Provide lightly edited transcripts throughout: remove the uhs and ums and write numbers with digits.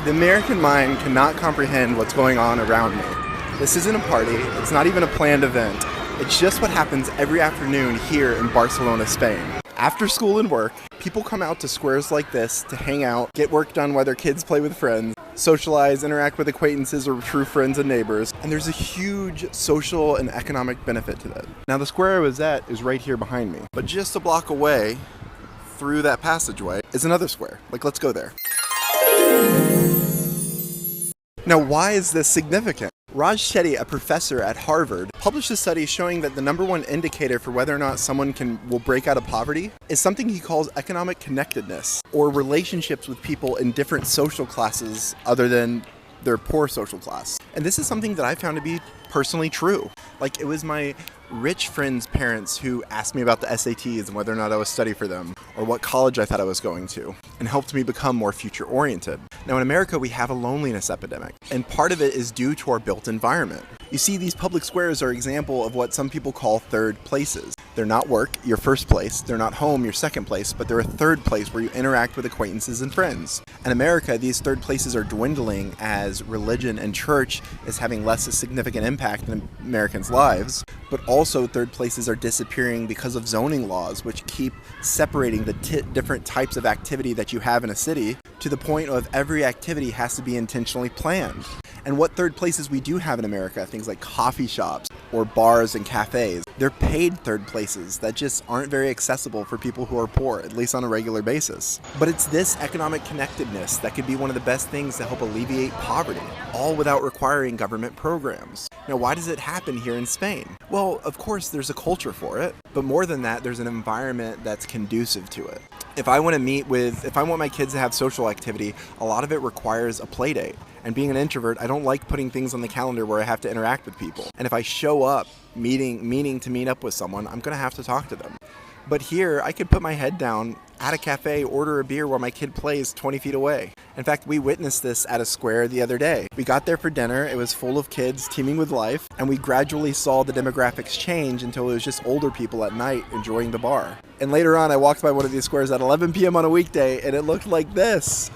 The American mind cannot comprehend what's going on around me. This isn't a party, it's not even a planned event. It's just what happens every afternoon here in Barcelona, Spain. After school and work, people come out to squares like this to hang out, get work done while their kids play with friends, socialize, interact with acquaintances or true friends and neighbors, and there's a huge social and economic benefit to that. Now the square I was at is right here behind me, but just a block away through that passageway is another square. Let's go there. Now, why is this significant? Raj Chetty, a professor at Harvard, published a study showing that the number one indicator for whether or not someone will break out of poverty is something he calls economic connectedness, or relationships with people in different social classes other than their poor social class. And this is something that I found to be personally true. It was my rich friends' parents who asked me about the SATs and whether or not I was study for them, or what college I thought I was going to, and helped me become more future-oriented. Now in America, we have a loneliness epidemic, and part of it is due to our built environment. You see, these public squares are an example of what some people call third places. They're not work, your first place, they're not home, your second place, but they're a third place where you interact with acquaintances and friends. In America, these third places are dwindling as religion and church is having less a significant impact in Americans' lives, but also third places are disappearing because of zoning laws, which keep separating the different types of activity that you have in a city to the point of every activity has to be intentionally planned. And what third places we do have in America, things like coffee shops or bars and cafes, they're paid third places that just aren't very accessible for people who are poor, at least on a regular basis. But it's this economic connectedness that could be one of the best things to help alleviate poverty, all without requiring government programs. Now, why does it happen here in Spain? Well, of course, there's a culture for it, but more than that, there's an environment that's conducive to it. If I want my kids to have social activity, a lot of it requires a play date. And being an introvert, I don't like putting things on the calendar where I have to interact with people. And if I show up meaning to meet up with someone, I'm gonna have to talk to them. But here, I could put my head down at a cafe, order a beer while my kid plays 20 feet away. In fact, we witnessed this at a square the other day. We got there for dinner, it was full of kids teeming with life, and we gradually saw the demographics change until it was just older people at night enjoying the bar. And later on, I walked by one of these squares at 11 p.m. on a weekday, and it looked like this.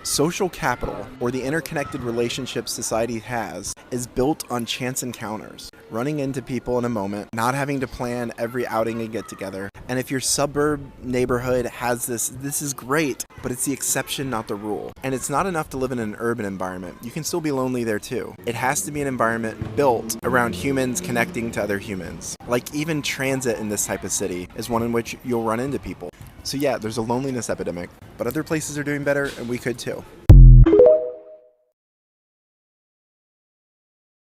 Social capital, or the interconnected relationships society has, is built on chance encounters, running into people in a moment, not having to plan every outing and get together. And if your suburb neighborhood has this is great, but it's the exception, not the rule. And it's not enough to live in an urban environment. You can still be lonely there too. It has to be an environment built around humans connecting to other humans. Even transit in this type of city is one in which you'll run into people. So yeah, there's a loneliness epidemic, but other places are doing better, and we could too.